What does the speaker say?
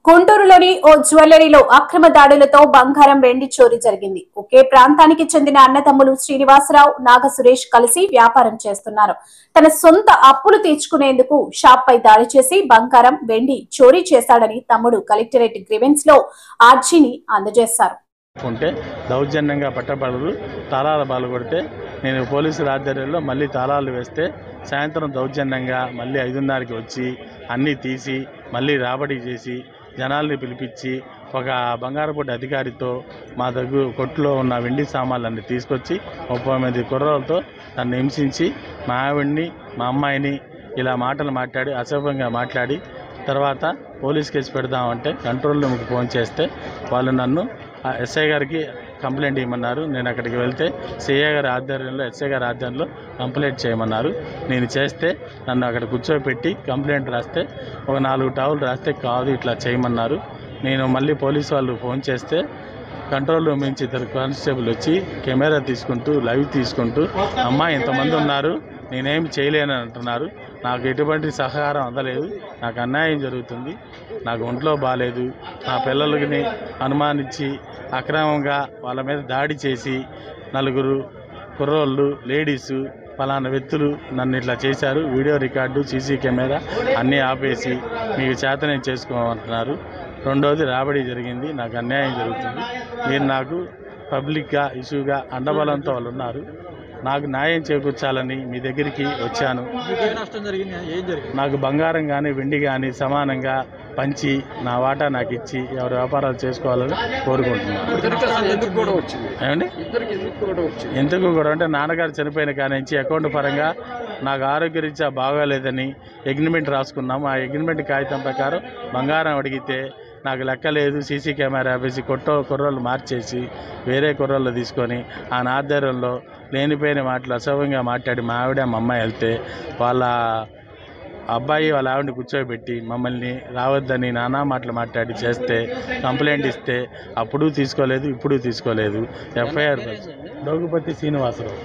గుంటూరులోని ఓ జ్యువెలరీలో అక్రమ దాడులతో బంగారం వెండి చోరీ జరిగింది. ఒకే ప్రాంతానికి చెందిన అన్నదమ్ములు శ్రీనివాసరావు, నాగ సురేష్ కలిసి వ్యాపారం చేస్తున్నారు. తన సొంత అప్పులు తీర్చుకునేందుకు షాప్ పై దాడి చేసి బంగారం, వెండి చోరీ చేశాడని తమ్ముడు కలెక్టరేట్ గ్రీవెన్స్ లో అర్జీని అందజేశారు. దౌర్జన్యంగా పట్టబడరు తాళాల బాలు కొడితే నేను పోలీసుల ఆధ్వర్యంలో మళ్ళీ తాళాలు వేస్తే సాయంత్రం దౌర్జన్యంగా మళ్ళీ 5:30కి వచ్చి అన్నీ తీసి మళ్ళీ రాబడి చేసి జనాల్ని పిలిపించి ఒక బంగారపూడి అధికారితో మా దగ్గర కొట్టులో ఉన్న వెండి సామాన్లన్నీ తీసుకొచ్చి 30 మంది కుర్రలతో నన్ను హింసించి మా ఆవిడ్ని మా అమ్మాయిని ఇలా మాటలు మాట్లాడి అసభ్యంగా మాట్లాడి తర్వాత పోలీస్ కేసు పెడదామంటే కంట్రోల్ రూమ్కి ఫోన్ చేస్తే వాళ్ళు నన్ను ఎస్ఐ గారికి కంప్లైంట్ ఇవ్వమన్నారు. నేను అక్కడికి వెళ్తే సిఐ గారి ఆధ్వర్యంలో ఎస్ఐ గారి ఆధ్వర్యంలో కంప్లైంట్ చేయమన్నారు. నేను చేస్తే నన్ను అక్కడ కూర్చోబెట్టి కంప్లైంట్ రాస్తే ఒక 4 టవల్ రాస్తే కాదు ఇట్లా చేయమన్నారు. నేను మళ్ళీ పోలీసు వాళ్ళు ఫోన్ చేస్తే కంట్రోల్ రూమ్ నుంచి 2 కానిస్టేబుల్ వచ్చి కెమెరా తీసుకుంటూ లైవ్ తీసుకుంటూ అమ్మా ఇంతమంది ఉన్నారు నేనేం చేయలేనని అంటున్నారు. నాకు ఎటువంటి సహకారం అందలేదు. నాకు అన్యాయం జరుగుతుంది. నాకు ఒంట్లో బాగాలేదు. నా పిల్లలకి అనుమానించి అక్రమంగా వాళ్ళ మీద దాడి చేసి 4 కుర్రోళ్ళు లేడీసు పలానా వ్యక్తులు నన్ను ఇట్లా చేశారు. వీడియో రికార్డు సీసీ కెమెరా అన్నీ ఆపేసి మీకు చేతనే చేసుకోమంటున్నారు. రెండోది రాబడి జరిగింది. నాకు అన్యాయం జరుగుతుంది. మీరు నాకు పబ్లిక్గా ఇష్యూగా అండబలంతో వాళ్ళు ఉన్నారు. నాకు న్యాయం చేకూర్చాలని మీ దగ్గరికి వచ్చాను. నాకు బంగారం కానీ వెండి కానీ సమానంగా పంచి నా వాటా నాకు ఇచ్చి ఎవరు వ్యాపారాలు చేసుకోవాలని కోరుకుంటున్నాను. ఏమండి ఎందుకు కూడా అంటే నాన్నగారు చనిపోయిన కాడి నుంచి అకౌంట్ పరంగా నాకు ఆరోగ్యరీత్యా బాగోలేదని అగ్రిమెంట్ రాసుకున్నాము. ఆ అగ్రిమెంట్ కాగితం ప్రకారం బంగారం అడిగితే నాకు లెక్కలేదు. సీసీ కెమెరా వేసి కుర్రోళ్ళు మార్చేసి వేరే కుర్రోళ్ళు తీసుకొని ఆ ఆధ్వర్యంలో లేనిపోయిన మాటలు అసభ్యంగా మాట్లాడి మా ఆవిడ మా అమ్మాయి వెళ్తే వాళ్ళ అబ్బాయి వాళ్ళ ఆవిడని కూర్చోబెట్టి మమ్మల్ని రావద్దని నానా మాటలు మాట్లాడి చేస్తే కంప్లైంట్ ఇస్తే అప్పుడు తీసుకోలేదు, ఇప్పుడు తీసుకోలేదు. ఎఫ్ఐఆర్ డోగుపతి శ్రీనివాసరావు.